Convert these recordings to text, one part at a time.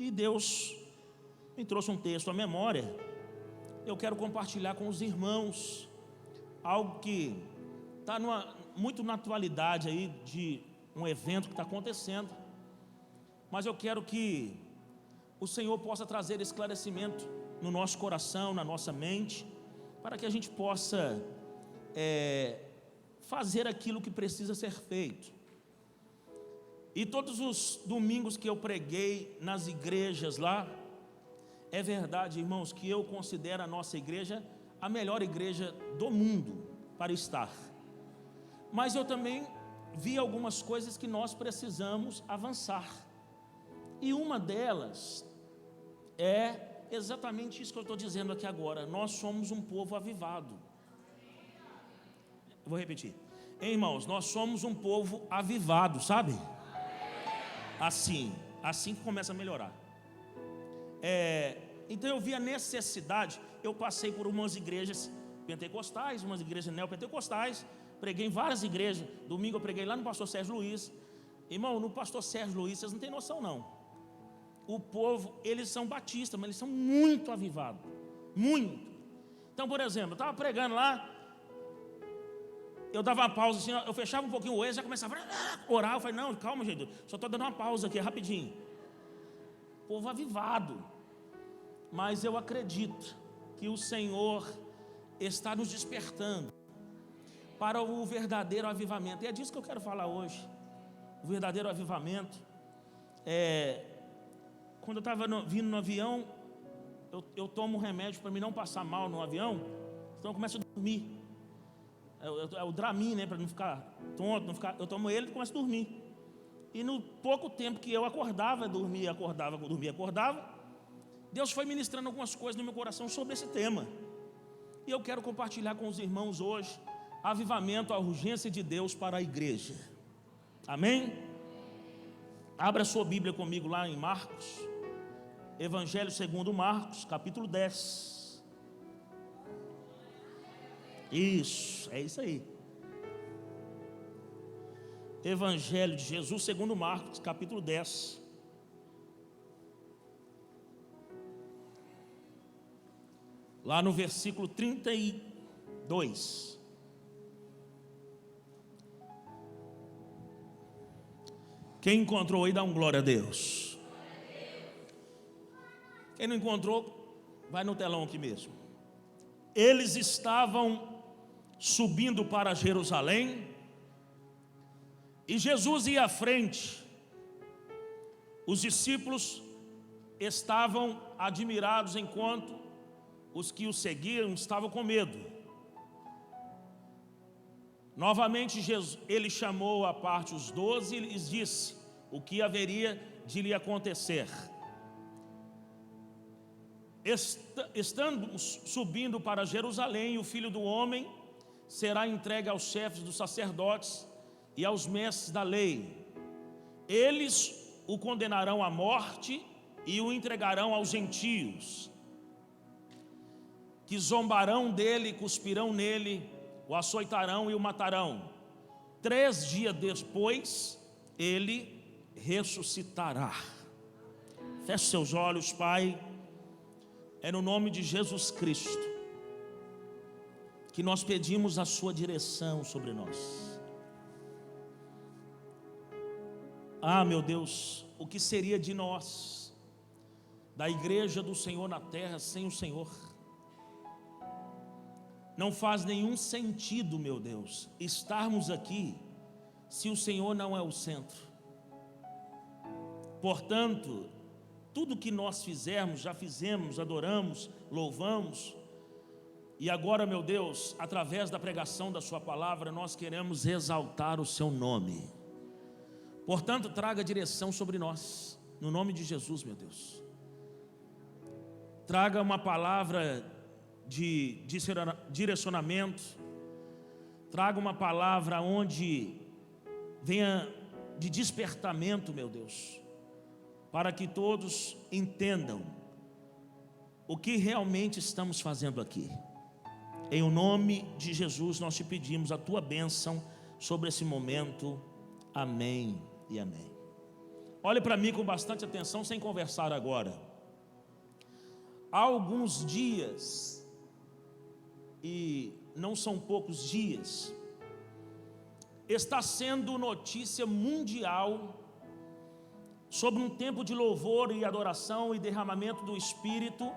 E Deus me trouxe um texto à memória. Eu quero compartilhar com os irmãos algo que está muito na atualidade aí de um evento que está acontecendo. Mas eu quero que o Senhor possa trazer esclarecimento no nosso coração, na nossa mente, para que a gente possa fazer aquilo que precisa ser feito. E todos os domingos que eu preguei nas igrejas lá, é verdade, irmãos, que eu considero a nossa igreja a melhor igreja do mundo para estar. Mas eu também vi algumas coisas que nós precisamos avançar. E uma delas é exatamente isso que eu estou dizendo aqui agora. Nós somos um povo avivado. Eu vou repetir. Irmãos, nós somos um povo avivado, sabe? Assim que começa a melhorar. Então eu vi a necessidade. Eu passei por umas igrejas pentecostais, umas igrejas neopentecostais, preguei em várias igrejas. Domingo eu preguei lá no pastor Sérgio Luiz. Irmão, no pastor Sérgio Luiz, vocês não têm noção não. O povo, eles são batistas, mas eles são muito avivados. Muito. Então, por exemplo, eu estava pregando lá, eu dava uma pausa assim, eu fechava um pouquinho o olho, já começava a orar. Eu falei, não, calma, gente, só estou dando uma pausa aqui, rapidinho. Povo avivado. Mas eu acredito que o Senhor está nos despertando para o verdadeiro avivamento. E é disso que eu quero falar hoje. O verdadeiro avivamento. Quando eu estava vindo no avião, eu tomo um remédio para mim não passar mal no avião, então eu começo a dormir. É o Dramin, né, para não ficar tonto, eu tomo ele e começo a dormir. E no pouco tempo que eu acordava, dormia, acordava, Deus foi ministrando algumas coisas no meu coração sobre esse tema. E eu quero compartilhar com os irmãos hoje, avivamento, a urgência de Deus para a igreja. Amém? Abra sua Bíblia comigo lá em Marcos, Evangelho segundo Marcos, capítulo 10. Isso, é isso aí. Evangelho de Jesus segundo Marcos, capítulo 10. Lá no versículo 32. Quem encontrou aí, dá um glória a Deus. Quem não encontrou, vai no telão aqui mesmo. Eles estavam subindo para Jerusalém, e Jesus ia à frente. Os discípulos estavam admirados, enquanto os que o seguiam estavam com medo. Novamente ele chamou à parte os 12 e lhes disse o que haveria de lhe acontecer. Estando subindo para Jerusalém, o Filho do Homem será entregue aos chefes dos sacerdotes e aos mestres da lei. Eles o condenarão à morte e o entregarão aos gentios, que zombarão dele, cuspirão nele, o açoitarão e o matarão. 3 dias depois, ele ressuscitará. Feche seus olhos, Pai. É no nome de Jesus Cristo que nós pedimos a sua direção sobre nós. Meu Deus, o que seria de nós, da igreja do Senhor na terra, sem o Senhor? Não faz nenhum sentido, meu Deus, estarmos aqui se o Senhor não é o centro. Portanto, tudo que nós fizermos, já fizemos, adoramos, louvamos. E agora, meu Deus, através da pregação da sua palavra, nós queremos exaltar o seu nome. Portanto, traga direção sobre nós, no nome de Jesus, meu Deus. Traga uma palavra de direcionamento. Traga uma palavra onde venha de despertamento, meu Deus, para que todos entendam o que realmente estamos fazendo aqui. Em o nome de Jesus nós te pedimos a tua bênção sobre esse momento. Amém e amém. Olhe para mim com bastante atenção, sem conversar agora. Há alguns dias, e não são poucos dias, está sendo notícia mundial sobre um tempo de louvor e adoração e derramamento do Espírito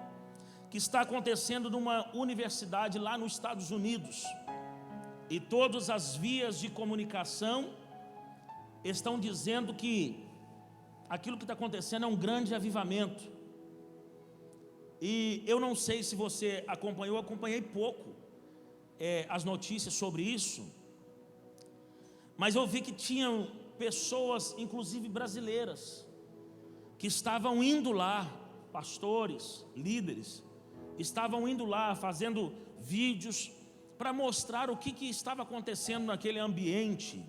que está acontecendo numa universidade lá nos Estados Unidos. E todas as vias de comunicação estão dizendo que aquilo que está acontecendo é um grande avivamento. E eu não sei se você acompanhou, eu acompanhei pouco as notícias sobre isso, mas eu vi que tinham pessoas, inclusive brasileiras, que estavam indo lá, pastores, líderes, estavam indo lá fazendo vídeos para mostrar o que estava acontecendo naquele ambiente.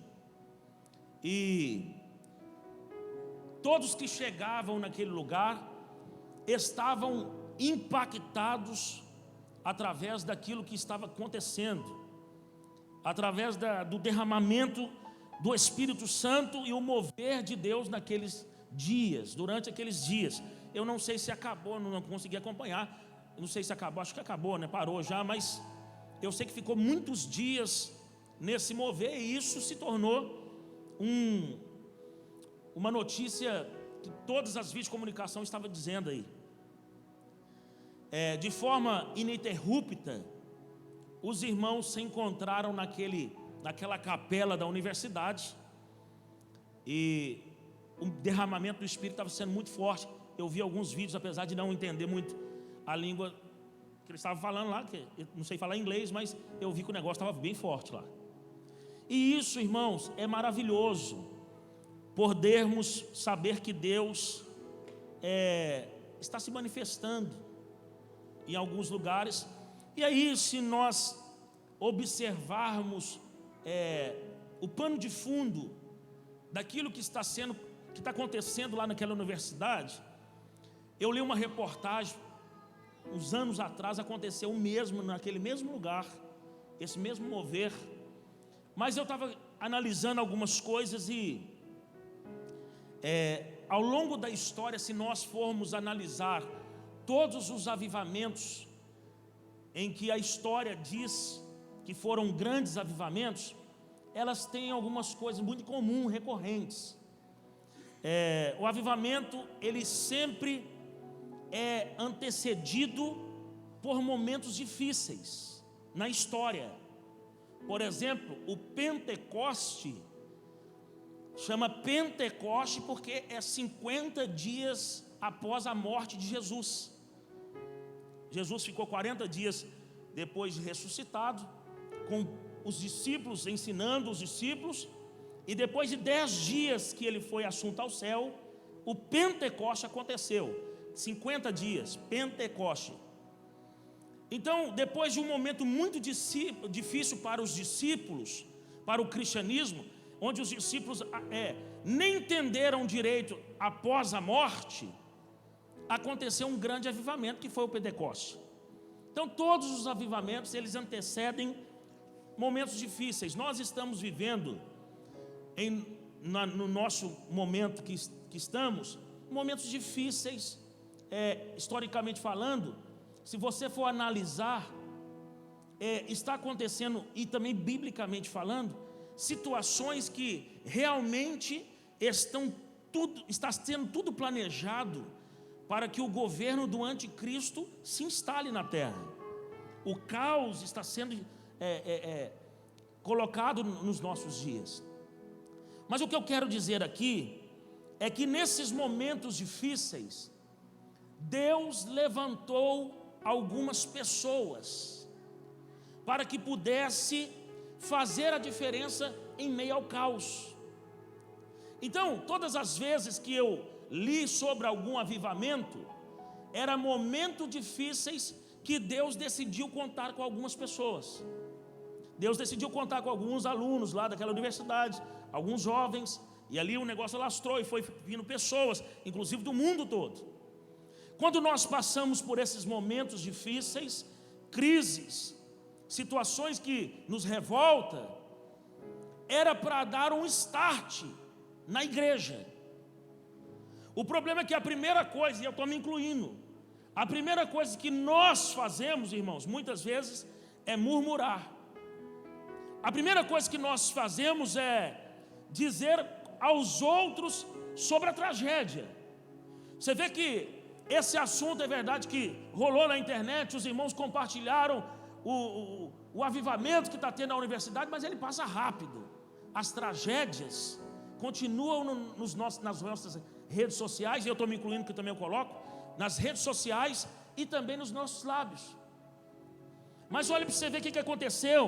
E todos que chegavam naquele lugar estavam impactados através daquilo que estava acontecendo, através do derramamento do Espírito Santo e o mover de Deus naqueles dias, durante aqueles dias. Eu não sei se acabou, não consegui acompanhar, não sei se acabou, acho que acabou, né? Parou já, mas eu sei que ficou muitos dias nesse mover, e isso se tornou uma notícia que todas as vias de comunicação estavam dizendo aí. De forma ininterrupta, os irmãos se encontraram naquela capela da universidade, e o derramamento do Espírito estava sendo muito forte. Eu vi alguns vídeos, apesar de não entender muito a língua que eles estavam falando lá, que eu não sei falar inglês, mas eu vi que o negócio estava bem forte lá. E isso, irmãos, é maravilhoso, podermos saber que Deus está se manifestando em alguns lugares. E aí, se nós observarmos o pano de fundo daquilo que está acontecendo lá naquela universidade, eu li uma reportagem, uns anos atrás aconteceu o mesmo, naquele mesmo lugar, esse mesmo mover, mas eu estava analisando algumas coisas e ao longo da história, se nós formos analisar todos os avivamentos em que a história diz que foram grandes avivamentos, elas têm algumas coisas muito comuns, recorrentes. O avivamento, ele sempre é antecedido por momentos difíceis na história. Por exemplo, o Pentecoste chama Pentecoste porque é 50 dias após a morte de Jesus. Jesus ficou 40 dias depois de ressuscitado, com os discípulos, ensinando os discípulos, e depois de 10 dias que ele foi assunto ao céu, o Pentecoste aconteceu. 50 dias, Pentecoste. Então, depois de um momento muito difícil para os discípulos, para o cristianismo, onde os discípulos nem entenderam direito após a morte, aconteceu um grande avivamento que foi o Pentecoste. Então, todos os avivamentos, eles antecedem momentos difíceis. Nós estamos vivendo, no nosso momento que estamos, momentos difíceis, historicamente falando. Se você for analisar, está acontecendo, e também biblicamente falando, situações que realmente está sendo tudo planejado para que o governo do anticristo se instale na terra. O caos está sendo colocado nos nossos dias. Mas o que eu quero dizer aqui é que nesses momentos difíceis, Deus levantou algumas pessoas para que pudesse fazer a diferença em meio ao caos. Então, todas as vezes que eu li sobre algum avivamento, eram momentos difíceis que Deus decidiu contar com algumas pessoas. Deus decidiu contar com alguns alunos lá daquela universidade, alguns jovens, e ali o negócio alastrou e foi vindo pessoas, inclusive do mundo todo. Quando nós passamos por esses momentos difíceis, crises, situações que nos revoltam, era para dar um start na igreja. O problema é que a primeira coisa, e eu estou me incluindo, a primeira coisa que nós fazemos, irmãos, muitas vezes, é murmurar. A primeira coisa que nós fazemos é dizer aos outros sobre a tragédia. Você vê que esse assunto é verdade que rolou na internet, os irmãos compartilharam o avivamento que está tendo na universidade, mas ele passa rápido. As tragédias continuam nas nossas redes sociais, e eu estou me incluindo, que também eu coloco, nas redes sociais e também nos nossos lábios. Mas olha para você ver o que aconteceu.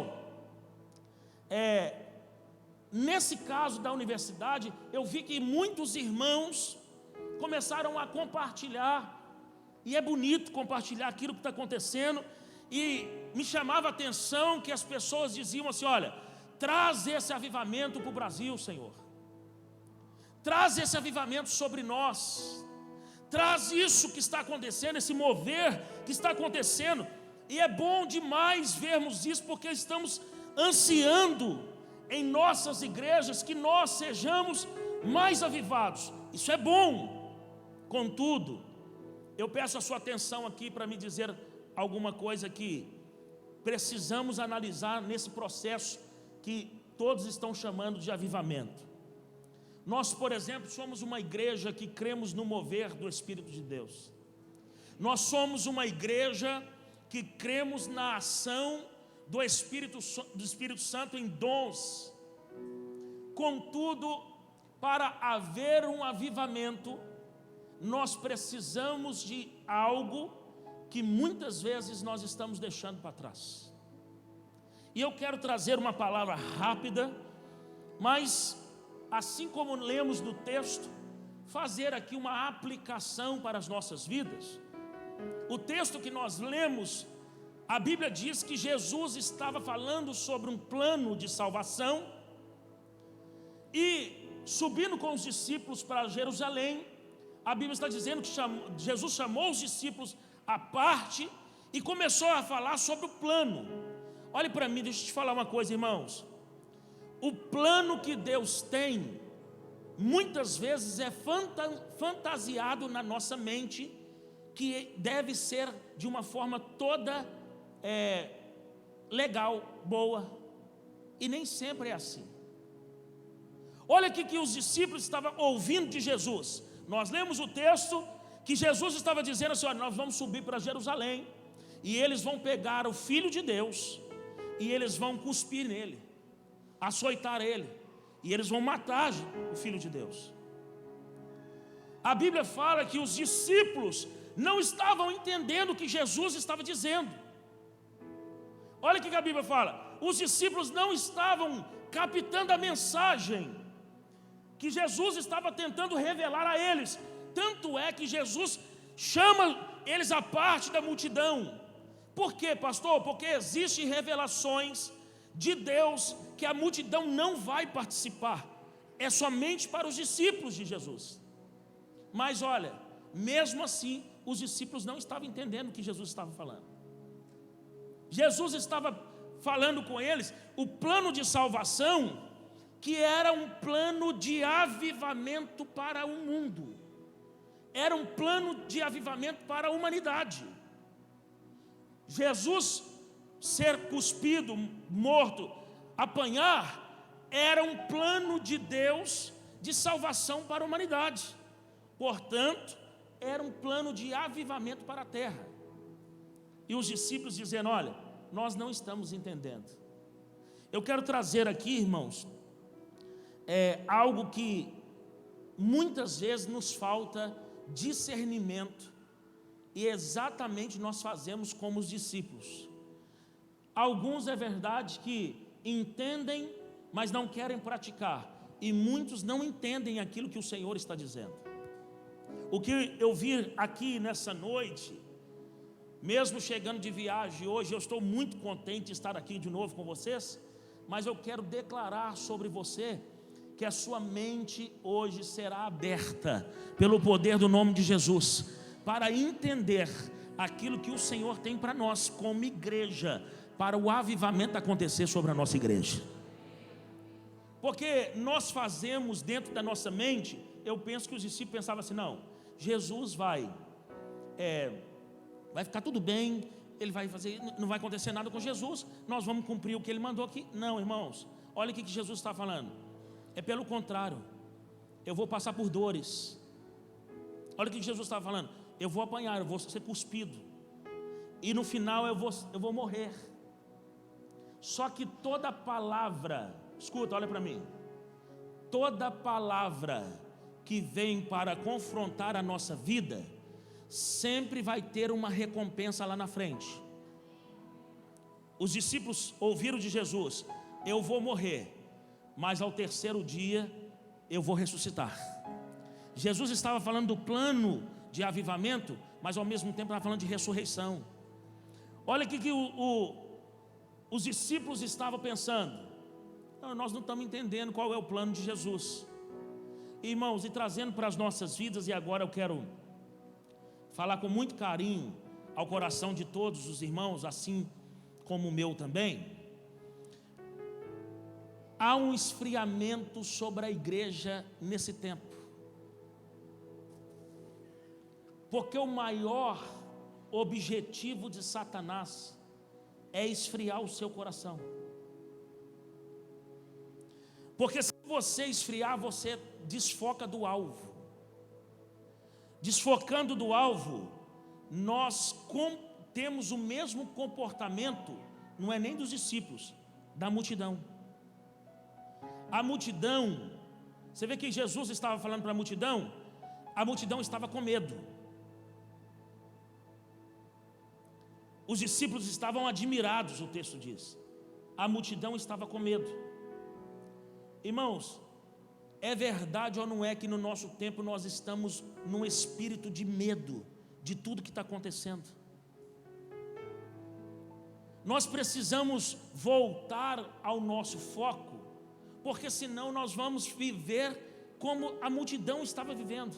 Nesse caso da universidade, eu vi que muitos irmãos começaram a compartilhar, e é bonito compartilhar aquilo que está acontecendo, e me chamava a atenção que as pessoas diziam assim: olha, traz esse avivamento para o Brasil, Senhor, traz esse avivamento sobre nós, traz isso que está acontecendo, esse mover que está acontecendo. E é bom demais vermos isso, porque estamos ansiando em nossas igrejas que nós sejamos mais avivados. Isso é bom. Contudo, eu peço a sua atenção aqui para me dizer alguma coisa que precisamos analisar nesse processo que todos estão chamando de avivamento. Nós, por exemplo, somos uma igreja que cremos no mover do Espírito de Deus. Nós somos uma igreja que cremos na ação do Espírito Santo em dons. Contudo, para haver um avivamento, nós precisamos de algo que muitas vezes nós estamos deixando para trás. E eu quero trazer uma palavra rápida, mas assim como lemos no texto, fazer aqui uma aplicação para as nossas vidas. O texto que nós lemos, a Bíblia diz que Jesus estava falando sobre um plano de salvação, e subindo com os discípulos para Jerusalém, a Bíblia está dizendo que Jesus chamou os discípulos à parte e começou a falar sobre o plano. Olhe para mim, deixa eu te falar uma coisa, irmãos. O plano que Deus tem, muitas vezes é fantasiado na nossa mente, que deve ser de uma forma toda legal, boa, e nem sempre é assim. Olha aqui que os discípulos estavam ouvindo de Jesus. Nós lemos o texto que Jesus estava dizendo assim: olha, nós vamos subir para Jerusalém, e eles vão pegar o Filho de Deus, e eles vão cuspir nele, açoitar ele, e eles vão matar o Filho de Deus. A Bíblia fala que os discípulos não estavam entendendo o que Jesus estava dizendo. Olha o que a Bíblia fala: os discípulos não estavam captando a mensagem que Jesus estava tentando revelar a eles. Tanto é que Jesus chama eles à parte da multidão. Por quê, pastor? Porque existem revelações de Deus que a multidão não vai participar, é somente para os discípulos de Jesus. Mas olha, mesmo assim, os discípulos não estavam entendendo o que Jesus estava falando. Jesus estava falando com eles o plano de salvação, que era um plano de avivamento para o mundo, era um plano de avivamento para a humanidade. Jesus ser cuspido, morto, apanhar, era um plano de Deus de salvação para a humanidade. Portanto, era um plano de avivamento para a terra. E os discípulos dizendo: olha, nós não estamos entendendo. Eu quero trazer aqui, irmãos, algo que muitas vezes nos falta discernimento, e exatamente nós fazemos como os discípulos. Alguns é verdade que entendem, mas não querem praticar, e muitos não entendem aquilo que o Senhor está dizendo. O que eu vi aqui nessa noite, mesmo chegando de viagem hoje, eu estou muito contente de estar aqui de novo com vocês, mas eu quero declarar sobre você que a sua mente hoje será aberta pelo poder do nome de Jesus, para entender aquilo que o Senhor tem para nós como igreja, para o avivamento acontecer sobre a nossa igreja. Porque nós fazemos dentro da nossa mente, eu penso que os discípulos pensavam assim: não, Jesus vai ficar tudo bem, ele vai fazer, não vai acontecer nada com Jesus, nós vamos cumprir o que ele mandou aqui. Não, irmãos, olha o que Jesus está falando. É pelo contrário, eu vou passar por dores. Olha o que Jesus estava falando: eu vou apanhar, eu vou ser cuspido, e no final eu vou morrer. Só que toda palavra, escuta, olha para mim, toda palavra que vem para confrontar a nossa vida, sempre vai ter uma recompensa lá na frente. Os discípulos ouviram de Jesus: eu vou morrer, mas ao terceiro dia eu vou ressuscitar. Jesus estava falando do plano de avivamento, mas ao mesmo tempo estava falando de ressurreição. Olha o que os discípulos estavam pensando: não, nós não estamos entendendo qual é o plano de Jesus. Irmãos, e trazendo para as nossas vidas, e agora eu quero falar com muito carinho ao coração de todos os irmãos, assim como o meu também. Há um esfriamento sobre a igreja nesse tempo, porque o maior objetivo de Satanás é esfriar o seu coração. Porque se você esfriar, você desfoca do alvo. Desfocando do alvo, nós temos o mesmo comportamento, não é nem dos discípulos, da multidão. A multidão, você vê que Jesus estava falando para a multidão estava com medo. Os discípulos estavam admirados, o texto diz. A multidão estava com medo. Irmãos, é verdade ou não é que no nosso tempo nós estamos num espírito de medo de tudo que está acontecendo? Nós precisamos voltar ao nosso foco, porque senão nós vamos viver como a multidão estava vivendo.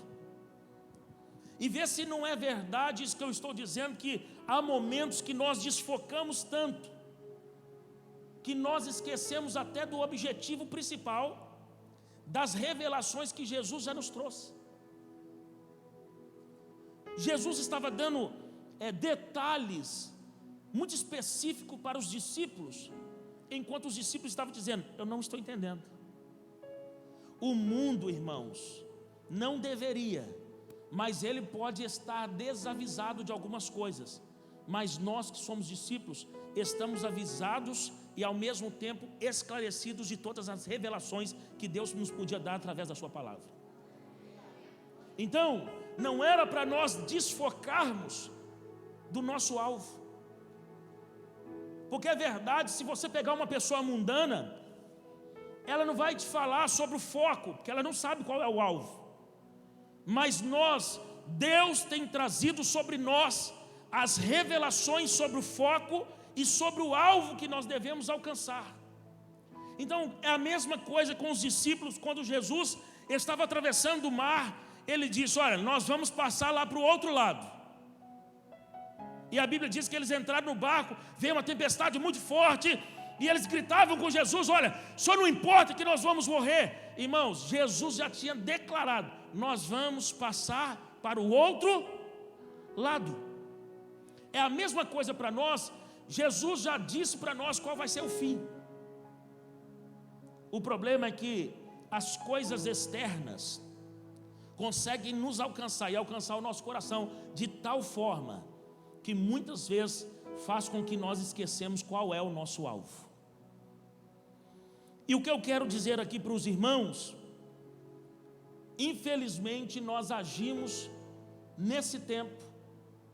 E ver se não é verdade isso que eu estou dizendo, que há momentos que nós desfocamos tanto, que nós esquecemos até do objetivo principal, das revelações que Jesus já nos trouxe. Jesus estava dando detalhes muito específicos para os discípulos, enquanto os discípulos estavam dizendo: eu não estou entendendo. O mundo, irmãos, não deveria, mas ele pode estar desavisado de algumas coisas, mas nós que somos discípulos estamos avisados e ao mesmo tempo esclarecidos de todas as revelações que Deus nos podia dar através da sua palavra. Então, não era para nós desfocarmos do nosso alvo, porque é verdade, se você pegar uma pessoa mundana, ela não vai te falar sobre o foco, porque ela não sabe qual é o alvo. Mas Deus tem trazido sobre nós as revelações sobre o foco e sobre o alvo que nós devemos alcançar. Então é a mesma coisa com os discípulos. Quando Jesus estava atravessando o mar, ele disse: olha, nós vamos passar lá para o outro lado. E a Bíblia diz que eles entraram no barco, veio uma tempestade muito forte, e eles gritavam com Jesus: olha, só não importa que nós vamos morrer. Irmãos, Jesus já tinha declarado: nós vamos passar para o outro lado. É a mesma coisa para nós. Jesus já disse para nós qual vai ser o fim. O problema é que as coisas externas conseguem nos alcançar e alcançar o nosso coração de tal forma que muitas vezes faz com que nós esquecemos qual é o nosso alvo. E o que eu quero dizer aqui para os irmãos: infelizmente nós agimos nesse tempo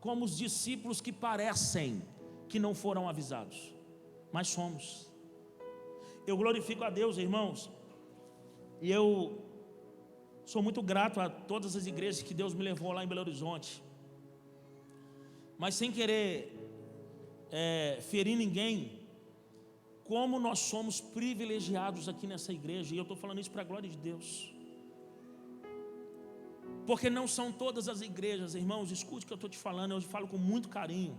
como os discípulos que parecem que não foram avisados, mas somos. Eu glorifico a Deus, irmãos, e eu sou muito grato a todas as igrejas que Deus me levou lá em Belo Horizonte, mas sem querer ferir ninguém, como nós somos privilegiados aqui nessa igreja, e eu estou falando isso para a glória de Deus, porque não são todas as igrejas, irmãos, escute o que eu estou te falando, eu falo com muito carinho.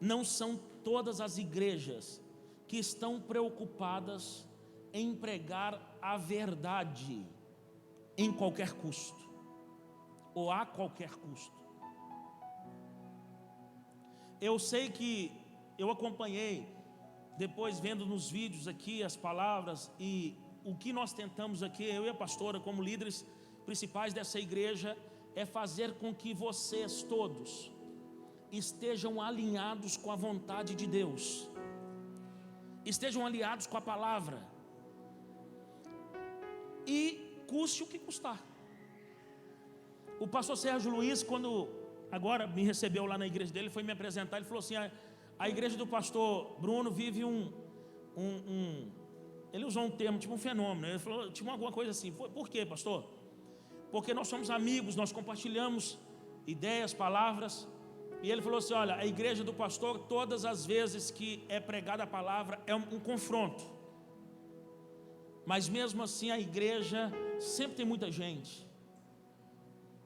Não são todas as igrejas que estão preocupadas em pregar a verdade em qualquer custo, ou a qualquer custo. Eu sei que eu acompanhei, depois vendo nos vídeos aqui as palavras, e o que nós tentamos aqui, eu e a pastora, como líderes principais dessa igreja, é fazer com que vocês todos estejam alinhados com a vontade de Deus, estejam alinhados com a palavra, e custe o que custar. O pastor Sérgio Luiz, quando agora me recebeu lá na igreja dele, foi me apresentar, ele falou assim: a igreja do pastor Bruno vive ele usou um termo, tipo um fenômeno. Ele falou, tipo alguma coisa assim. Por quê, pastor? Porque nós somos amigos, nós compartilhamos ideias, palavras. E ele falou assim: olha, a igreja do pastor, todas as vezes que é pregada a palavra, é um confronto. Mas mesmo assim a igreja sempre tem muita gente.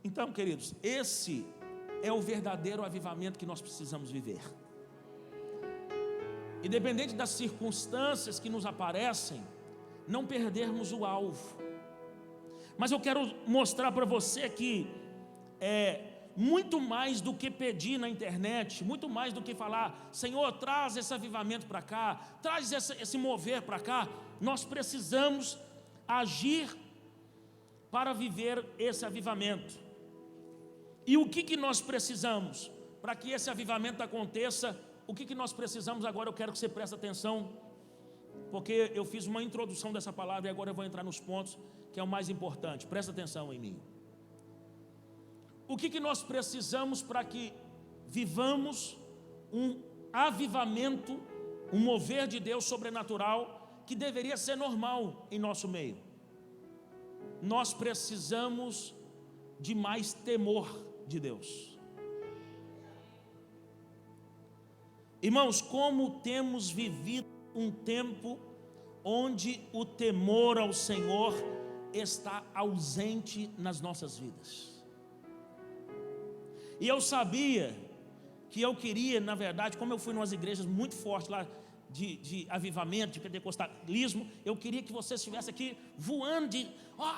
Então, queridos, esse é o verdadeiro avivamento que nós precisamos viver. Independente das circunstâncias que nos aparecem, não perdermos o alvo. Mas eu quero mostrar para você que muito mais do que pedir na internet, muito mais do que falar, Senhor, traz esse avivamento para cá, traz esse mover para cá, nós precisamos agir para viver esse avivamento. E o que nós precisamos para que esse avivamento aconteça? O que nós precisamos agora? Eu quero que você preste atenção, porque eu fiz uma introdução dessa palavra e agora eu vou entrar nos pontos que é o mais importante. Presta atenção em mim. O que nós precisamos para que vivamos um avivamento, um mover de Deus sobrenatural que deveria ser normal em nosso meio? Nós precisamos de mais temor de Deus. Irmãos, como temos vivido um tempo onde o temor ao Senhor está ausente nas nossas vidas. E eu sabia que eu queria, na verdade, como eu fui em umas igrejas muito fortes lá de avivamento, de pentecostalismo, eu queria que você estivesse aqui voando de,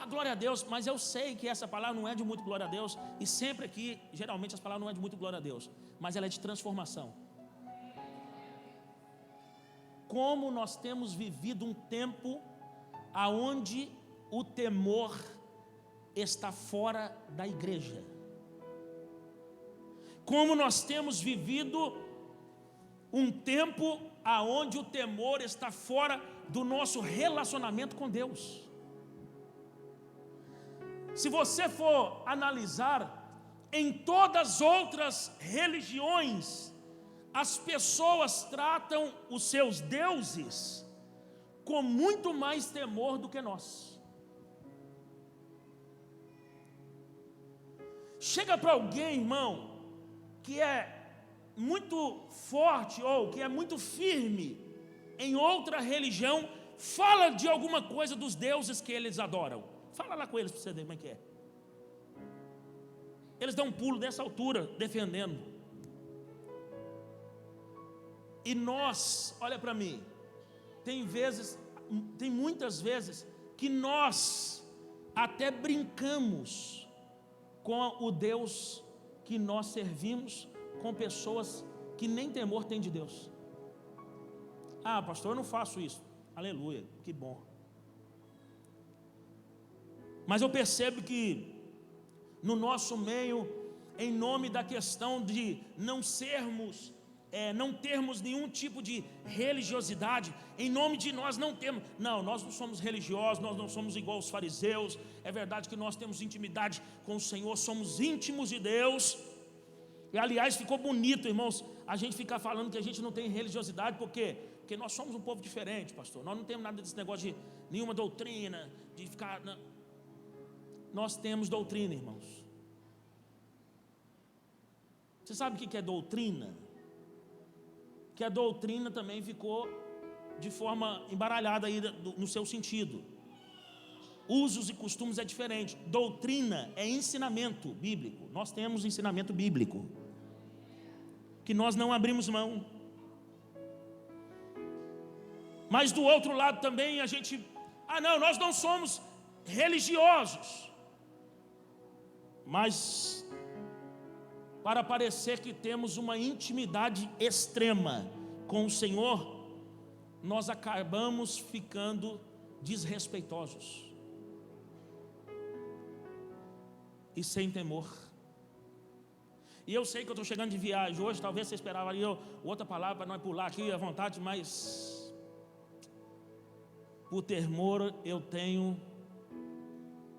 glória a Deus, mas eu sei que essa palavra não é de muito glória a Deus, e sempre aqui, geralmente as palavras não é de muito glória a Deus, mas ela é de transformação. Como nós temos vivido um tempo aonde o temor está fora da igreja. Como nós temos vivido um tempo aonde o temor está fora do nosso relacionamento com Deus. Se você for analisar, em todas as outras religiões, as pessoas tratam os seus deuses com muito mais temor do que nós. Chega para alguém, irmão, que é muito forte ou que é muito firme em outra religião, fala de alguma coisa dos deuses que eles adoram. Fala lá com eles para você ver como é que é. Eles dão um pulo dessa altura defendendo. E nós, olha para mim, tem muitas vezes que nós até brincamos com o Deus que nós servimos, com pessoas que nem temor tem de Deus. Pastor, eu não faço isso. Aleluia, que bom. Mas eu percebo que no nosso meio, em nome da questão de não termos nenhum tipo de religiosidade, em nome de nós nós não somos religiosos, nós não somos igual aos fariseus. É verdade que nós temos intimidade com o Senhor, somos íntimos de Deus. E aliás, ficou bonito, irmãos, a gente ficar falando que a gente não tem religiosidade, por quê? Porque nós somos um povo diferente, pastor. Nós não temos nada desse negócio de nenhuma doutrina, de ficar... Não. Nós temos doutrina, irmãos. Você sabe o que é doutrina? Que a doutrina também ficou de forma embaralhada aí no seu sentido. Usos e costumes é diferente. Doutrina é ensinamento bíblico. Nós temos ensinamento bíblico que nós não abrimos mão. Mas do outro lado também a gente, nós não somos religiosos. Mas para parecer que temos uma intimidade extrema com o Senhor, nós acabamos ficando desrespeitosos e sem temor. E eu sei que eu estou chegando de viagem hoje, talvez você esperava ali outra palavra para nós pular aqui à vontade, mas por temor eu tenho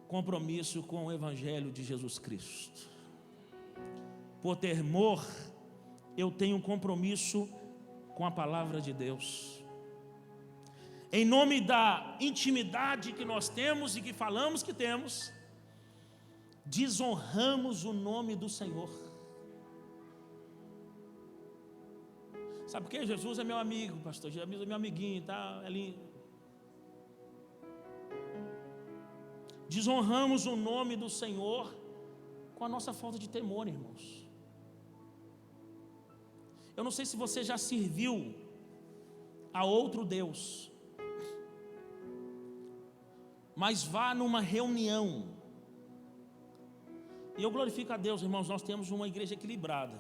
compromisso com o Evangelho de Jesus Cristo. Por temor eu tenho compromisso com a palavra de Deus. Em nome da intimidade que nós temos e que falamos que temos, desonramos o nome do Senhor. Sabe por quê? Jesus é meu amigo, pastor. Jesus é meu amiguinho, tá? Desonramos o nome do Senhor com a nossa falta de temor, irmãos. Eu não sei se você já serviu a outro Deus, mas vá numa reunião. E eu glorifico a Deus, irmãos, nós temos uma igreja equilibrada.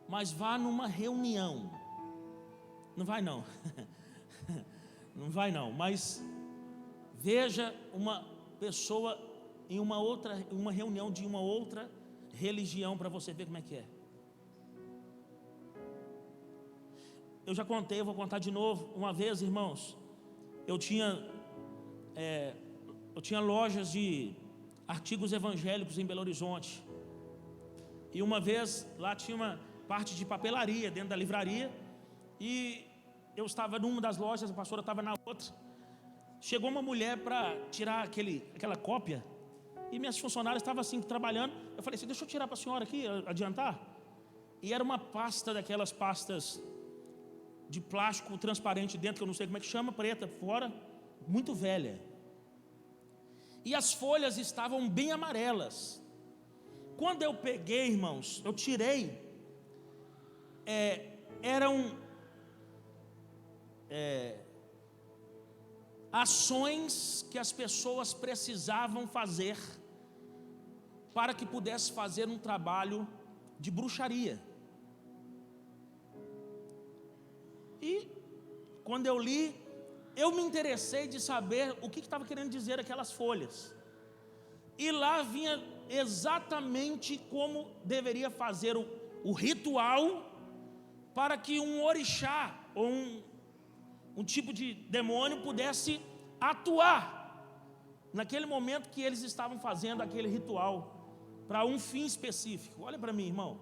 Mas vá numa reunião. Não vai não. Não vai não, mas veja uma pessoa em uma reunião de uma outra religião para você ver como é que é. Eu já contei, eu vou contar de novo. Uma vez, irmãos, eu tinha lojas de artigos evangélicos em Belo Horizonte. E uma vez lá tinha uma parte de papelaria dentro da livraria. E eu estava numa das lojas, a pastora estava na outra. Chegou uma mulher para tirar aquela cópia. E minhas funcionárias estavam assim trabalhando. Eu falei assim, deixa eu tirar para a senhora aqui, adiantar. E era uma pasta, daquelas pastas de plástico transparente dentro, que eu não sei como é que chama, preta fora, muito velha. E as folhas estavam bem amarelas. Quando eu peguei, irmãos, eu tirei, eram ações que as pessoas precisavam fazer para que pudesse fazer um trabalho de bruxaria. E quando eu li, eu me interessei de saber o que estava querendo dizer aquelas folhas. E lá vinha exatamente como deveria fazer o ritual para que um orixá ou um tipo de demônio pudesse atuar naquele momento que eles estavam fazendo aquele ritual para um fim específico. Olha para mim, irmão.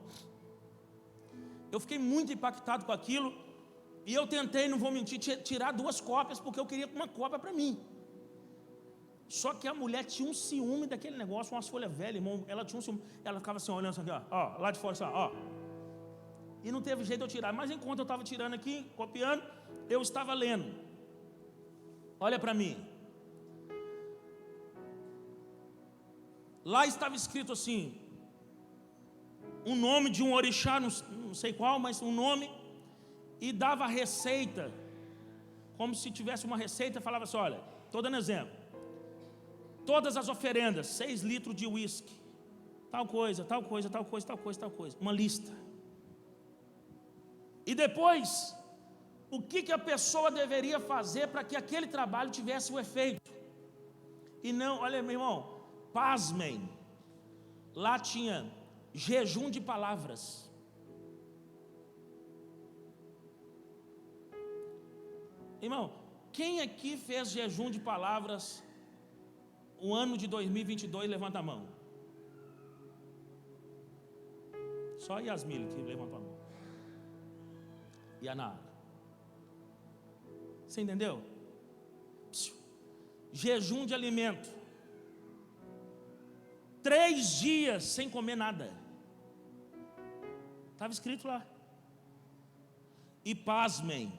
Eu fiquei muito impactado com aquilo. E eu tentei, não vou mentir, tirar 2 cópias, porque eu queria uma cópia para mim. Só que a mulher tinha um ciúme daquele negócio, umas folhas velhas, irmão. Ela tinha um ciúme, ela ficava assim, olhando assim, ó, lá de fora, assim, ó. E não teve jeito de eu tirar. Mas enquanto eu estava tirando aqui, copiando, eu estava lendo. Olha para mim. Lá estava escrito assim, um nome de um orixá, não sei qual, mas um nome. E dava receita, como se tivesse uma receita, falava assim, olha, estou dando exemplo. Todas as oferendas, 6 litros de uísque, tal coisa, tal coisa, tal coisa, tal coisa, tal coisa. Uma lista. E depois, o que a pessoa deveria fazer para que aquele trabalho tivesse o efeito. E não, olha meu irmão, pasmem, lá tinha jejum de palavras. Irmão, quem aqui fez jejum de palavras o ano de 2022, levanta a mão. Só a Yasmila que levantou a mão. E a Nara. Você entendeu? Jejum de alimento. 3 dias sem comer nada. Estava escrito lá. E pasmem,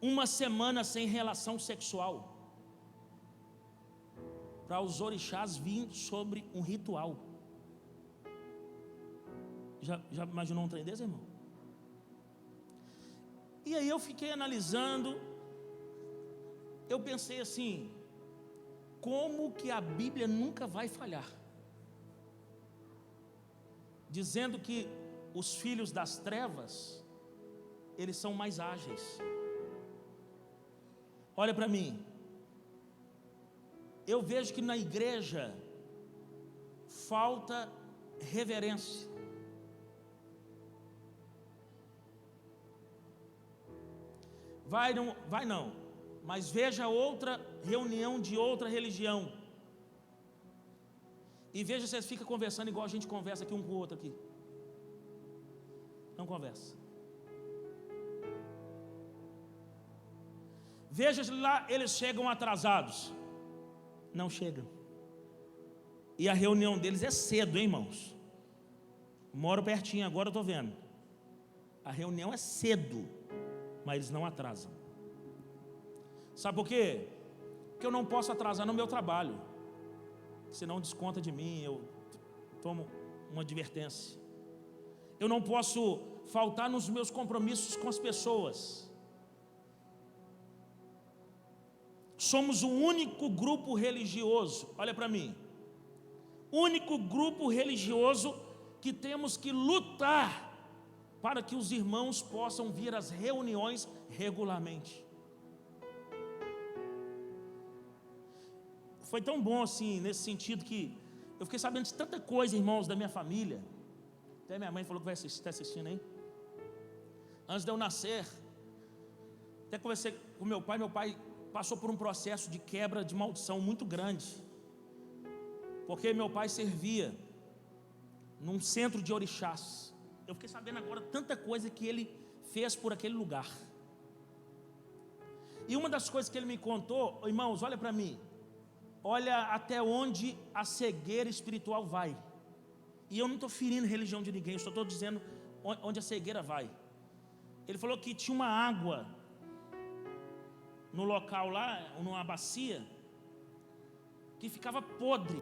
1 semana sem relação sexual, para os orixás virem sobre um ritual. Já imaginou um trem desse, irmão? E aí eu fiquei analisando, eu pensei assim, como que a Bíblia nunca vai falhar? dizendo que os filhos das trevas, eles são mais ágeis. Olha para mim, eu vejo que na igreja falta reverência. Vai não, mas veja outra reunião de outra religião e veja se eles ficam conversando igual a gente conversa aqui um com o outro aqui. Não conversa. Veja se lá eles chegam atrasados. Não chegam. E a reunião deles é cedo, hein, irmãos? Moro pertinho, agora eu estou vendo. A reunião é cedo, mas eles não atrasam. Sabe por quê? Porque eu não posso atrasar no meu trabalho, senão desconta de mim, eu tomo uma advertência. Eu não posso faltar nos meus compromissos com as pessoas. Somos o único grupo religioso, olha para mim, único grupo religioso que temos que lutar para que os irmãos possam vir às reuniões regularmente. Foi tão bom assim, nesse sentido, que eu fiquei sabendo de tanta coisa, irmãos, da minha família. Até minha mãe falou que vai estar assistindo aí. Antes de eu nascer, até conversei com meu pai passou por um processo de quebra de maldição muito grande, porque meu pai servia num centro de orixás. Eu fiquei sabendo agora tanta coisa que ele fez por aquele lugar. E uma das coisas que ele me contou, irmãos, olha para mim, olha até onde a cegueira espiritual vai. E eu não estou ferindo a religião de ninguém, eu só estou dizendo onde a cegueira vai. Ele falou que tinha uma água no local lá, numa bacia, que ficava podre,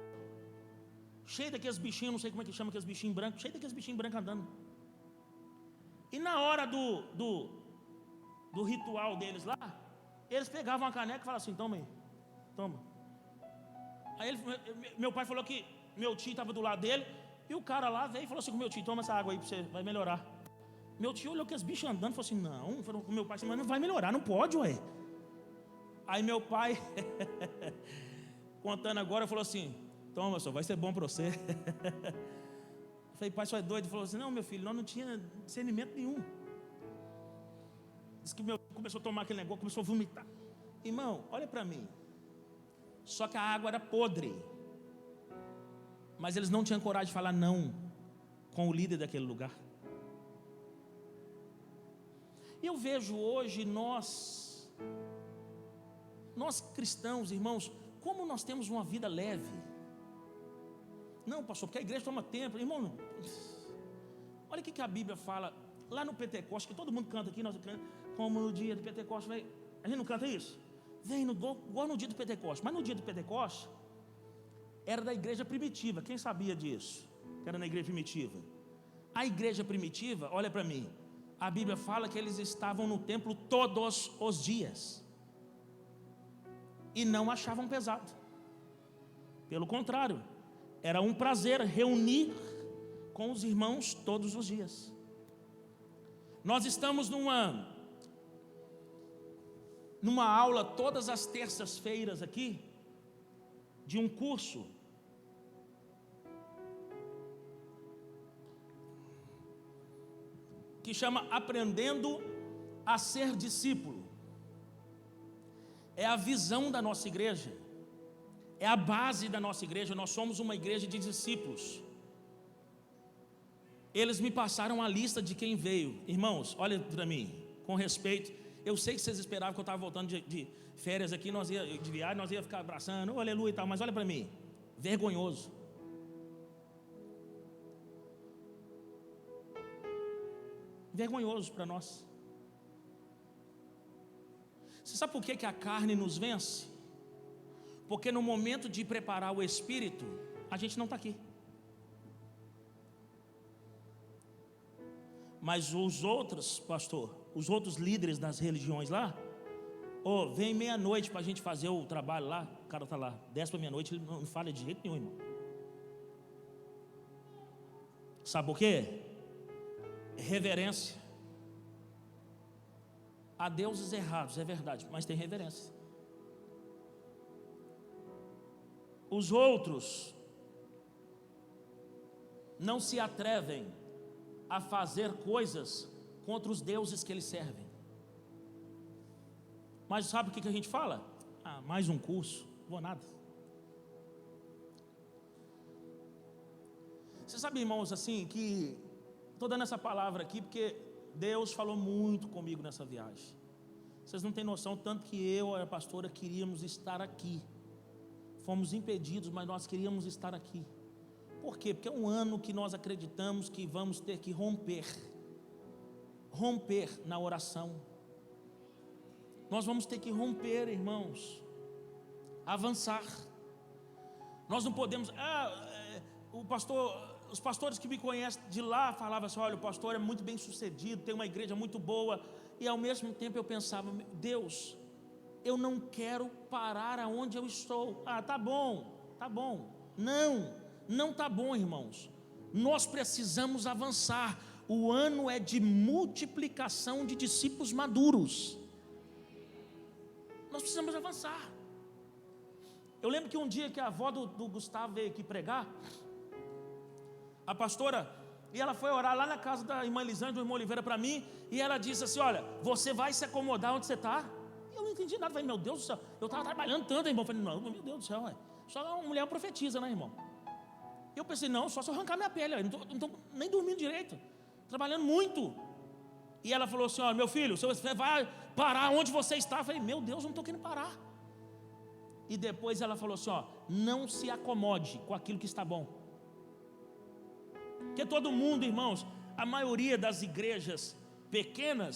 cheio daqueles bichinhos, não sei como é que chama aqueles bichinhos brancos, cheio daqueles bichinhos brancos andando. E na hora do ritual deles lá, eles pegavam a caneca e falavam assim: toma aí, toma. Aí meu pai falou que meu tio estava do lado dele, e o cara lá veio e falou assim com meu tio: toma essa água aí, você vai melhorar. Meu tio olhou aqueles bichos andando e falou assim: não, falou com meu pai assim, mas não vai melhorar, não pode, ué. Aí meu pai, contando agora, falou assim: toma, só vai ser bom para você. Eu falei: pai, só é doido? Ele falou assim: não, meu filho, nós não tinha discernimento nenhum. Diz que meu filho começou a tomar aquele negócio, começou a vomitar. Irmão, olha para mim. Só que a água era podre, mas eles não tinham coragem de falar não com o líder daquele lugar. E eu vejo hoje nós cristãos, irmãos, como nós temos uma vida leve. Não, pastor, porque a igreja toma tempo. Irmão, olha o que a Bíblia fala lá no Pentecostes, que todo mundo canta aqui, nós cantamos, como no dia do Pentecostes, a gente não canta isso? Vem igual no dia do Pentecostes. Mas no dia do Pentecostes era da igreja primitiva. Quem sabia disso? Que era na igreja primitiva. A igreja primitiva, olha para mim, a Bíblia fala que eles estavam no templo todos os dias e não achavam pesado. Pelo contrário, era um prazer reunir com os irmãos todos os dias. Nós estamos numa aula todas as terças-feiras aqui, de um curso que chama Aprendendo a Ser Discípulo. É a visão da nossa igreja, é a base da nossa igreja. Nós somos uma igreja de discípulos. Eles me passaram a lista de quem veio. Irmãos, olha para mim, com respeito. Eu sei que vocês esperavam que eu estava voltando de férias aqui, de viagem, nós ia ficar abraçando, oh, aleluia e tal, mas olha para mim, vergonhoso. Vergonhoso para nós. Você sabe por que a carne nos vence? Porque no momento de preparar o espírito, a gente não está aqui. Mas os outros, pastor, os outros líderes das religiões lá, vem meia-noite para a gente fazer o trabalho lá. O cara está lá, 10 para meia-noite, ele não fala de jeito nenhum, irmão. Sabe por quê? Reverência. Há deuses errados, é verdade, mas tem reverência. Os outros não se atrevem a fazer coisas contra os deuses que eles servem. Mas sabe o que a gente fala? Ah, mais um curso, vou nada. Você sabe, irmãos, assim, que estou dando essa palavra aqui porque Deus falou muito comigo nessa viagem. Vocês não têm noção, tanto que eu e a pastora queríamos estar aqui. Fomos impedidos, mas nós queríamos estar aqui. Por quê? Porque é um ano que nós acreditamos que vamos ter que romper na oração. Nós vamos ter que romper, irmãos, avançar. Nós não podemos... os pastores que me conhecem de lá falavam assim: olha, o pastor é muito bem sucedido, tem uma igreja muito boa. E ao mesmo tempo eu pensava: Deus, eu não quero parar aonde eu estou. Tá bom. Não tá bom, irmãos. Nós precisamos avançar. O ano é de multiplicação de discípulos maduros. Nós precisamos avançar. Eu lembro que um dia que a avó do Gustavo veio aqui pregar, a pastora, e ela foi orar lá na casa da irmã Elisângela, do irmão Oliveira, para mim, e ela disse assim: olha, você vai se acomodar onde você está? Eu não entendi nada. Falei: meu Deus do céu, eu estava trabalhando tanto, irmão. Falei: não, meu Deus do céu, só uma mulher profetiza, né, irmão? Eu pensei: não, só se eu arrancar minha pele, eu não estou nem dormindo direito, trabalhando muito. E ela falou assim: olha, meu filho, você vai parar onde você está? Eu falei: meu Deus, eu não estou querendo parar. E depois ela falou assim: não se acomode com aquilo que está bom. Porque todo mundo, irmãos, a maioria das igrejas pequenas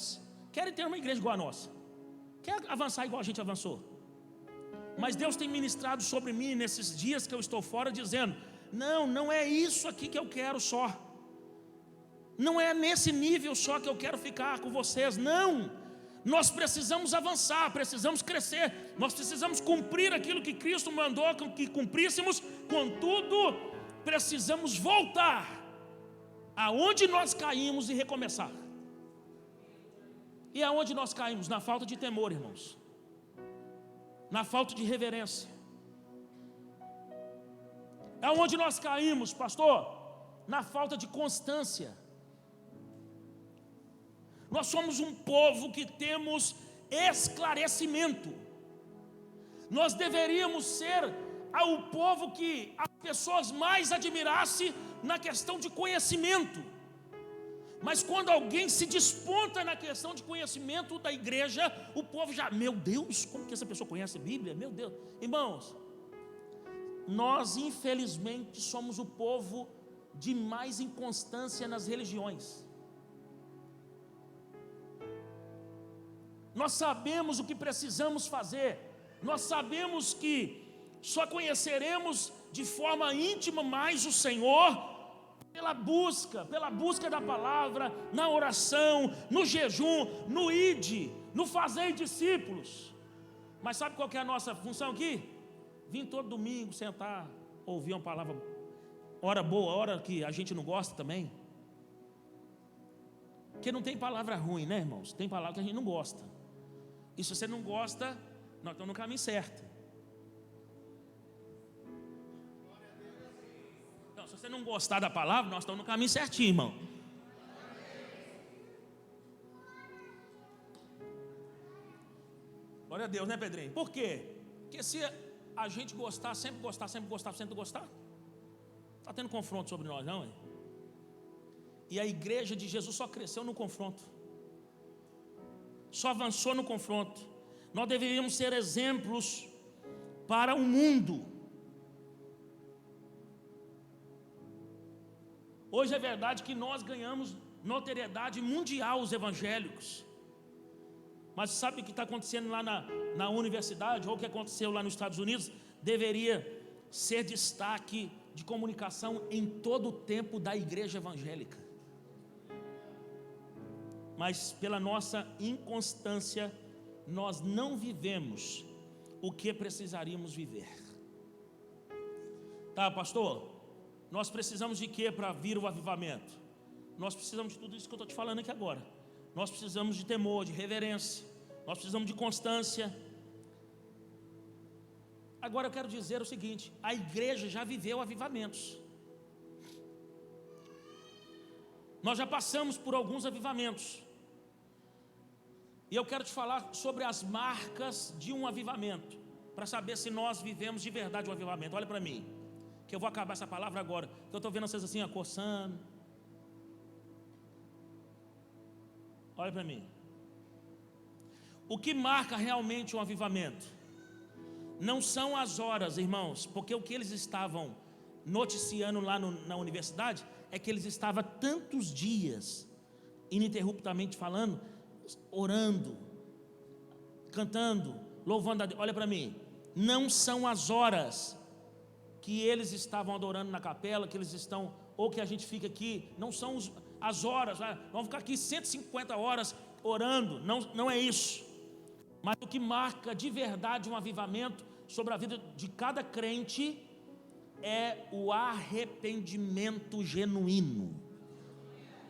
querem ter uma igreja igual a nossa, quer avançar igual a gente avançou. Mas Deus tem ministrado sobre mim nesses dias que eu estou fora, dizendo: não é isso aqui que eu quero só. Não é nesse nível só que eu quero ficar com vocês, não. Nós precisamos avançar, precisamos crescer, nós precisamos cumprir aquilo que Cristo mandou que cumpríssemos. Contudo, precisamos voltar aonde nós caímos e recomeçar. E aonde nós caímos? Na falta de temor, irmãos, na falta de reverência. Aonde nós caímos, pastor? Na falta de constância. Nós somos um povo que temos esclarecimento. Nós deveríamos ser o povo que as pessoas mais admirassem na questão de conhecimento. Mas quando alguém se desponta na questão de conhecimento da igreja, o povo já: meu Deus, como que essa pessoa conhece a Bíblia? Meu Deus. Irmãos, nós infelizmente somos o povo de mais inconstância nas religiões. Nós sabemos o que precisamos fazer, nós sabemos que só conheceremos de forma íntima mais o Senhor pela busca da palavra, na oração, no jejum, no ide, no fazer discípulos. Mas sabe qual que é a nossa função aqui? Vim todo domingo sentar, ouvir uma palavra, hora boa, hora que a gente não gosta também. Porque não tem palavra ruim, né, irmãos? Tem palavra que a gente não gosta. E se você não gosta, nós estamos no caminho certo. Então, se você não gostar da palavra, nós estamos no caminho certinho, irmão. Glória a Deus, né, Pedrinho? Por quê? Porque se a gente gostar, sempre gostar, está tendo confronto sobre nós, não é? E a igreja de Jesus só cresceu no confronto, só avançou no confronto. Nós deveríamos ser exemplos para o mundo. Hoje é verdade que nós ganhamos notoriedade mundial, os evangélicos. Mas sabe o que está acontecendo lá na universidade, ou o que aconteceu lá nos Estados Unidos? Deveria ser destaque de comunicação em todo o tempo da igreja evangélica. Mas pela nossa inconstância, nós não vivemos o que precisaríamos viver. Tá, pastor? Nós precisamos de quê para vir o avivamento? Nós precisamos de tudo isso que eu estou te falando aqui agora. Nós precisamos de temor, de reverência. Nós precisamos de constância. Agora eu quero dizer o seguinte: a igreja já viveu avivamentos. Nós já passamos por alguns avivamentos. E eu quero te falar sobre as marcas de um avivamento, para saber se nós vivemos de verdade o avivamento. Olha para mim, que eu vou acabar essa palavra agora, que eu estou vendo vocês assim, coçando. Olha para mim. O que marca realmente um avivamento não são as horas, irmãos, porque o que eles estavam noticiando lá na universidade é que eles estavam tantos dias, ininterruptamente falando, orando, cantando, louvando a Deus. Olha para mim, não são as horas que eles estavam adorando na capela, que eles estão, ou que a gente fica aqui, não são as horas, vamos ficar aqui 150 horas orando, não é isso. Mas o que marca de verdade um avivamento sobre a vida de cada crente é o arrependimento genuíno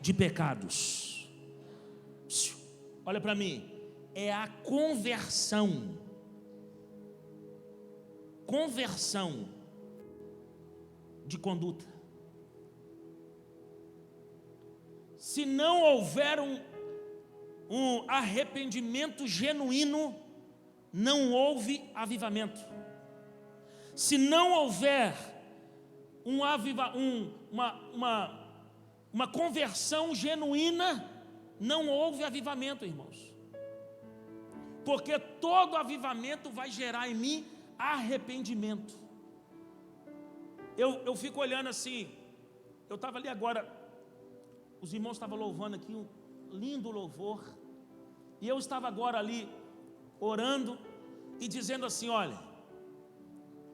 de pecados. Olha para mim, é a conversão de conduta. Se não houver um arrependimento genuíno, não houve avivamento. Se não houver uma conversão genuína, não houve avivamento, irmãos. Porque todo avivamento vai gerar em mim arrependimento. Eu fico olhando assim, eu estava ali agora, os irmãos estavam louvando aqui, um lindo louvor, e eu estava agora ali, orando, e dizendo assim: olha,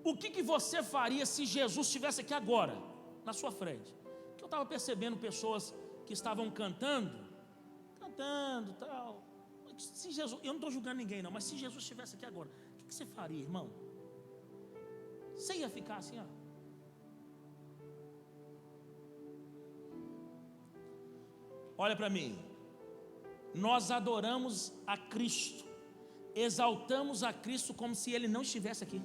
o que você faria se Jesus estivesse aqui agora, na sua frente? Porque eu estava percebendo pessoas que estavam cantando, tal. Se Jesus, eu não estou julgando ninguém não, mas se Jesus estivesse aqui agora, o que você faria, irmão? Você ia ficar assim, ó. Olha para mim, nós adoramos a Cristo, exaltamos a Cristo como se Ele não estivesse aqui.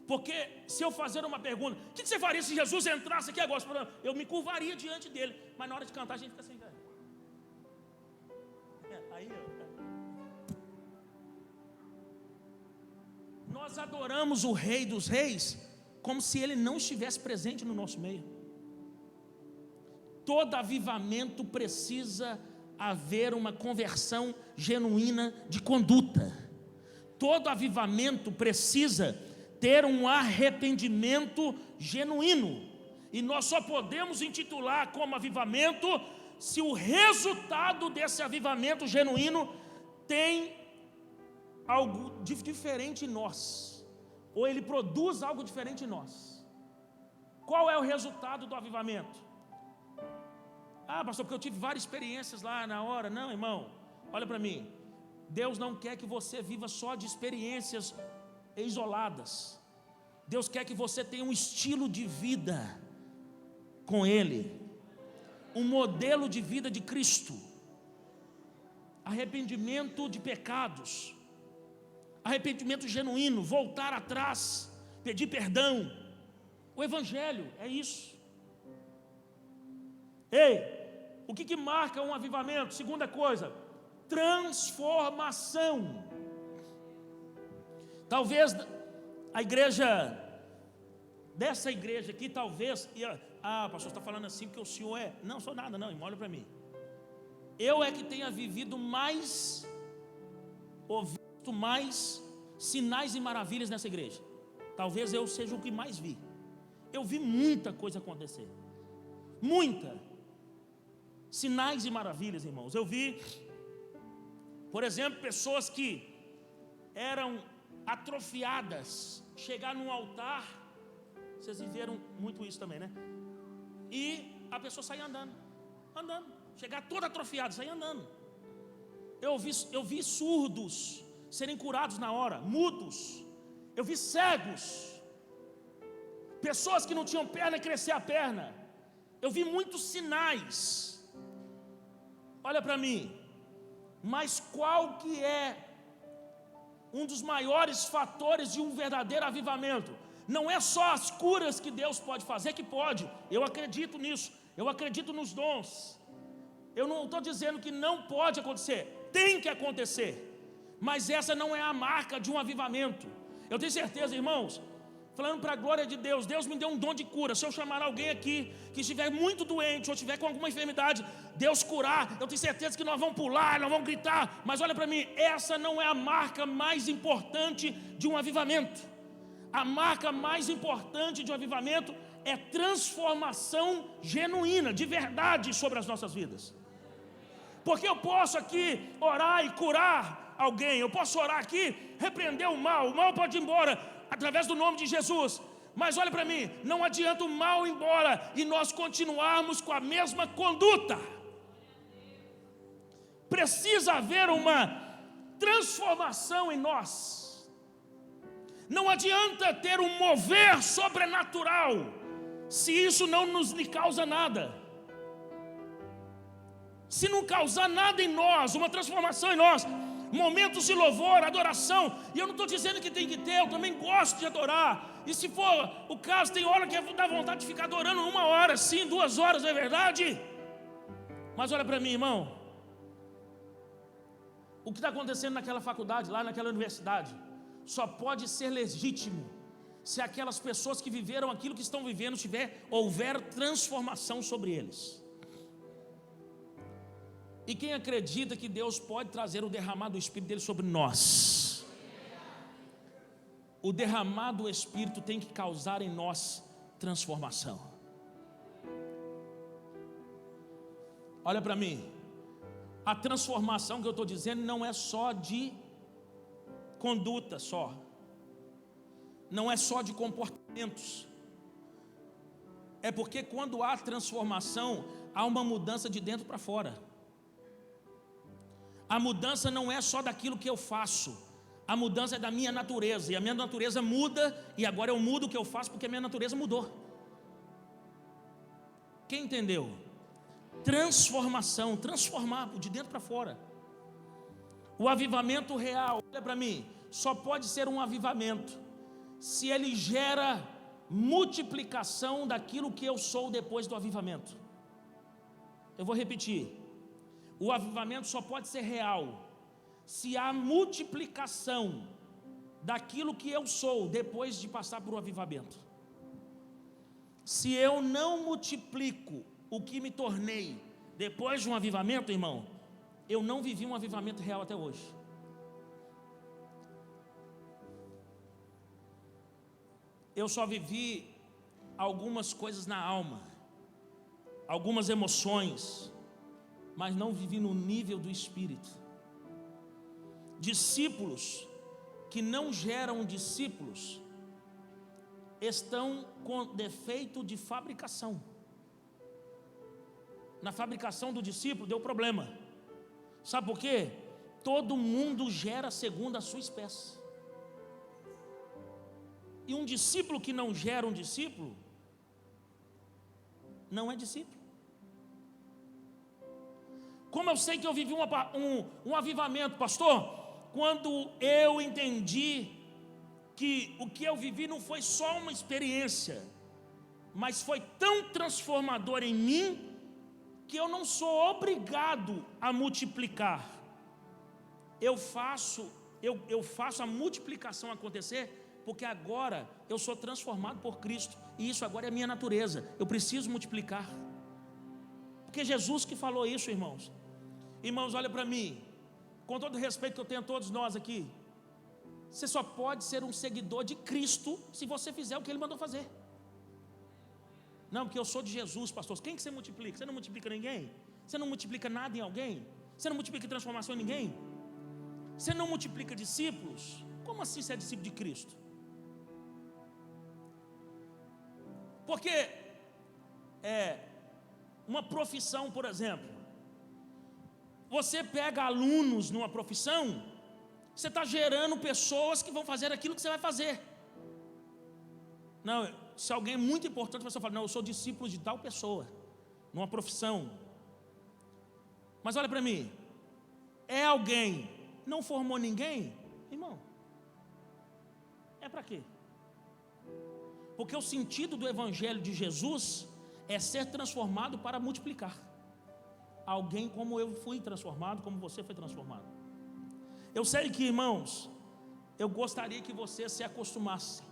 Porque se eu fazer uma pergunta, o que você faria se Jesus entrasse aqui agora? Eu me curvaria diante dele, mas na hora de cantar a gente fica assim, cara. Nós adoramos o Rei dos Reis como se Ele não estivesse presente no nosso meio. Todo avivamento precisa haver uma conversão genuína de conduta. Todo avivamento precisa ter um arrependimento genuíno. E nós só podemos intitular como avivamento se o resultado desse avivamento genuíno tem algo diferente em nós, ou ele produz algo diferente em nós. Qual é o resultado do avivamento? Pastor, porque eu tive várias experiências lá na hora. Não, irmão, olha para mim, Deus não quer que você viva só de experiências isoladas. Deus quer que você tenha um estilo de vida com Ele, um modelo de vida de Cristo. Arrependimento de pecados, arrependimento genuíno, voltar atrás, pedir perdão. O Evangelho é isso. O que marca um avivamento? Segunda coisa, transformação. Talvez a igreja, dessa igreja aqui, talvez, pastor, está falando assim porque o senhor é. Não sou nada não, irmão, olha para mim. Eu é que tenha vivido mais, ouvido mais sinais e maravilhas nessa igreja. Talvez eu seja o que mais vi. Eu vi muita coisa acontecer. Muita. Sinais e maravilhas, irmãos. Eu vi, por exemplo, pessoas que eram atrofiadas chegar num altar. Vocês viveram muito isso também, né? E a pessoa sair andando, chegar toda atrofiada, sair andando. Eu vi surdos serem curados na hora, mudos. Eu vi cegos. Pessoas que não tinham perna, crescer a perna. Eu vi muitos sinais. Olha para mim. Mas qual que é um dos maiores fatores de um verdadeiro avivamento? Não é só as curas que Deus pode fazer, que pode. Eu acredito nisso. Eu acredito nos dons. Eu não estou dizendo que não pode acontecer. Tem que acontecer. Mas essa não é a marca de um avivamento. Eu tenho certeza, irmãos, falando para a glória de Deus, Deus me deu um dom de cura. Se eu chamar alguém aqui que estiver muito doente ou estiver com alguma enfermidade, Deus curar, eu tenho certeza que nós vamos pular, nós vamos gritar. Mas olha para mim, essa não é a marca mais importante de um avivamento. A marca mais importante de um avivamento é transformação genuína, de verdade, sobre as nossas vidas. Porque eu posso aqui orar e curar alguém, eu posso orar aqui, repreender o mal pode ir embora através do nome de Jesus. Mas olha para mim, não adianta o mal ir embora e nós continuarmos com a mesma conduta. Precisa haver uma transformação em nós. Não adianta ter um mover sobrenatural se isso não nos lhe causa nada. Se não causar nada em nós, uma transformação em nós, momentos de louvor, adoração, e eu não estou dizendo que tem que ter, eu também gosto de adorar, e se for o caso, tem hora que dá vontade de ficar adorando 1 hora, sim, 2 horas, não é verdade? Mas olha para mim, irmão, o que está acontecendo naquela faculdade, lá naquela universidade, só pode ser legítimo se aquelas pessoas que viveram aquilo que estão vivendo houver transformação sobre eles. E quem acredita que Deus pode trazer o derramar do Espírito dele sobre nós? O derramar do Espírito tem que causar em nós transformação. Olha para mim, a transformação que eu estou dizendo não é só de conduta só, não é só de comportamentos, é porque quando há transformação, há uma mudança de dentro para fora. A mudança não é só daquilo que eu faço, a mudança é da minha natureza, e a minha natureza muda, e agora eu mudo o que eu faço porque a minha natureza mudou. Quem entendeu? Transformação, transformar de dentro para fora. O avivamento real, olha para mim, só pode ser um avivamento se ele gera multiplicação daquilo que eu sou depois do avivamento. Eu vou repetir. O avivamento só pode ser real se há multiplicação daquilo que eu sou depois de passar por um avivamento. Se eu não multiplico o que me tornei depois de um avivamento, irmão, eu não vivi um avivamento real até hoje. Eu só vivi algumas coisas na alma, algumas emoções, mas não vivi no nível do Espírito. Discípulos que não geram discípulos estão com defeito de fabricação. Na fabricação do discípulo deu problema. Sabe por quê? Todo mundo gera segundo a sua espécie. E um discípulo que não gera um discípulo não é discípulo. Como eu sei que eu vivi um avivamento, pastor? Quando eu entendi que o que eu vivi não foi só uma experiência, mas foi tão transformador em mim, que eu não sou obrigado a multiplicar. Eu faço a multiplicação acontecer, porque agora eu sou transformado por Cristo, e isso agora é a minha natureza, eu preciso multiplicar. Porque Jesus que falou isso, irmãos. Irmãos, olha para mim, com todo o respeito que eu tenho a todos nós aqui, você só pode ser um seguidor de Cristo se você fizer o que Ele mandou fazer. Não, porque eu sou de Jesus, pastor. Quem que você multiplica? Você não multiplica ninguém? Você não multiplica nada em alguém? Você não multiplica transformação em ninguém? Você não multiplica discípulos? Como assim você é discípulo de Cristo? Porque uma profissão, por exemplo, você pega alunos numa profissão, você está gerando pessoas que vão fazer aquilo que você vai fazer. Não, se alguém é muito importante, você fala, não, eu sou discípulo de tal pessoa, numa profissão. Mas olha para mim, é alguém, não formou ninguém, irmão, é para quê? Porque o sentido do evangelho de Jesus é ser transformado para multiplicar. Alguém como eu fui transformado, como você foi transformado. Eu sei que, irmãos, eu gostaria que você se acostumasse.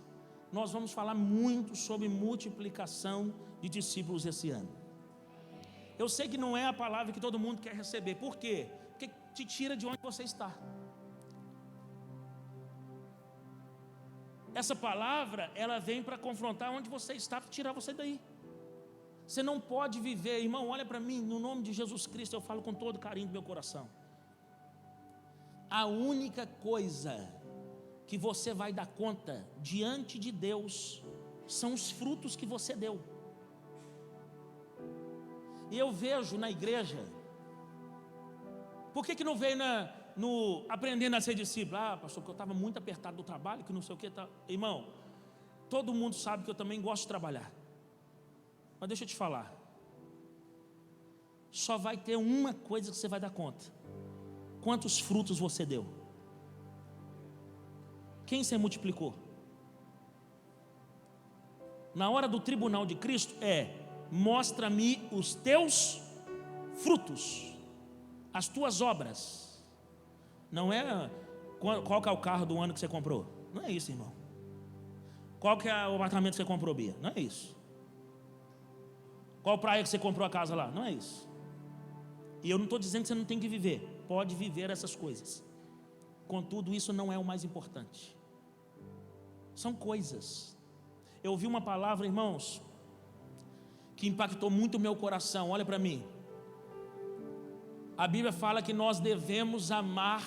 Nós vamos falar muito sobre multiplicação de discípulos esse ano. Eu sei que não é a palavra que todo mundo quer receber. Por quê? Porque te tira de onde você está. Essa palavra, ela vem para confrontar onde você está, para tirar você daí. Você não pode viver, irmão, olha para mim, no nome de Jesus Cristo, eu falo com todo carinho do meu coração. A única coisa que você vai dar conta diante de Deus são os frutos que você deu. E eu vejo na igreja, por que não veio no aprendendo a ser discípulo? Ah, pastor, porque eu estava muito apertado do trabalho, que não sei o que. Tá. Irmão, todo mundo sabe que eu também gosto de trabalhar. Mas deixa eu te falar, só vai ter uma coisa que você vai dar conta: quantos frutos você deu. Quem você multiplicou? Na hora do tribunal de Cristo mostra-me os teus frutos, as tuas obras. Não é qual que é o carro do ano que você comprou. Não é isso, irmão. Qual que é o apartamento que você comprou, Bia? Não é isso. Qual praia que você comprou a casa lá? Não é isso. E eu não estou dizendo que você não tem que viver. Pode viver essas coisas. Contudo, isso não é o mais importante. São coisas. Eu ouvi uma palavra, irmãos, que impactou muito o meu coração. Olha para mim. A Bíblia fala que nós devemos amar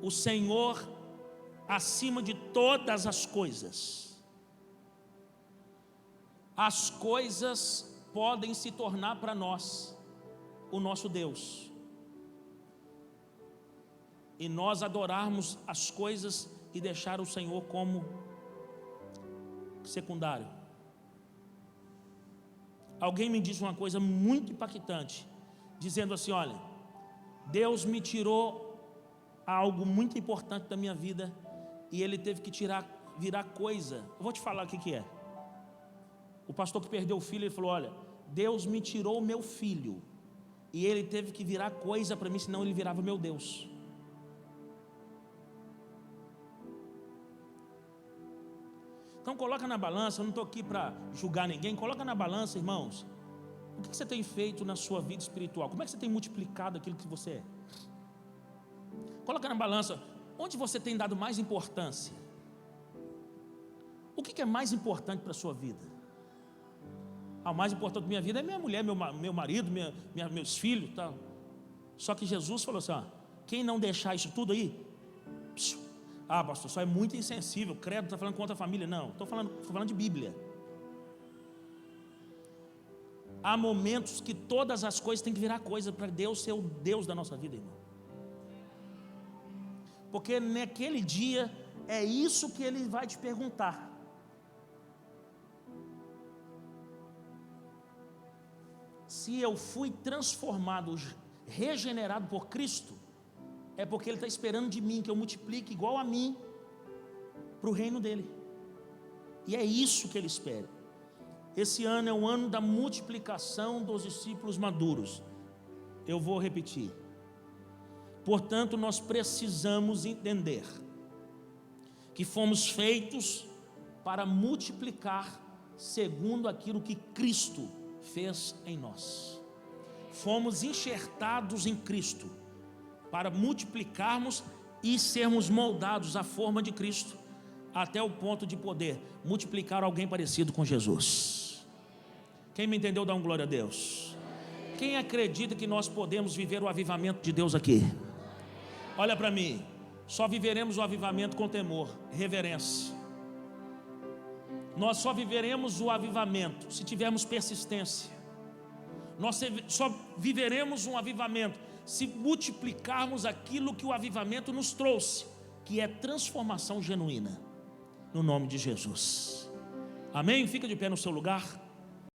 o Senhor acima de todas as coisas. As coisas podem se tornar para nós o nosso Deus, e nós adorarmos as coisas e deixar o Senhor como secundário. Alguém me disse uma coisa muito impactante, dizendo assim: olha, Deus me tirou algo muito importante da minha vida, e Ele teve que virar coisa. Eu vou te falar o que é. O pastor que perdeu o filho, ele falou: olha, Deus me tirou o meu filho, e ele teve que virar coisa para mim, senão ele virava meu Deus. Então coloca na balança, eu não estou aqui para julgar ninguém, coloca na balança, irmãos, o que você tem feito na sua vida espiritual? Como é que você tem multiplicado aquilo que você é? Coloca na balança, onde você tem dado mais importância? O que é mais importante para a sua vida? O mais importante da minha vida é minha mulher, meu marido, meus filhos, tal. Só que Jesus falou assim: quem não deixar isso tudo aí, pastor, só é muito insensível, credo, está falando contra a família. Não, estou falando de Bíblia. Há momentos que todas as coisas têm que virar coisa para Deus ser o Deus da nossa vida, irmão. Porque naquele dia é isso que Ele vai te perguntar. Se eu fui transformado, regenerado por Cristo, é porque Ele está esperando de mim que eu multiplique igual a mim para o reino dEle. E é isso que Ele espera. Esse ano é o ano da multiplicação dos discípulos maduros. Eu vou repetir. Portanto, nós precisamos entender que fomos feitos para multiplicar segundo aquilo que Cristo fez em nós. Fomos enxertados em Cristo para multiplicarmos e sermos moldados à forma de Cristo, até o ponto de poder multiplicar alguém parecido com Jesus. Quem me entendeu, dá um glória a Deus. Quem acredita que nós podemos viver o avivamento de Deus aqui? Olha para mim, só viveremos o avivamento com temor, reverência. Nós só viveremos o avivamento se tivermos persistência. Nós só viveremos um avivamento se multiplicarmos aquilo que o avivamento nos trouxe, que é transformação genuína, no nome de Jesus. Amém? Fica de pé no seu lugar.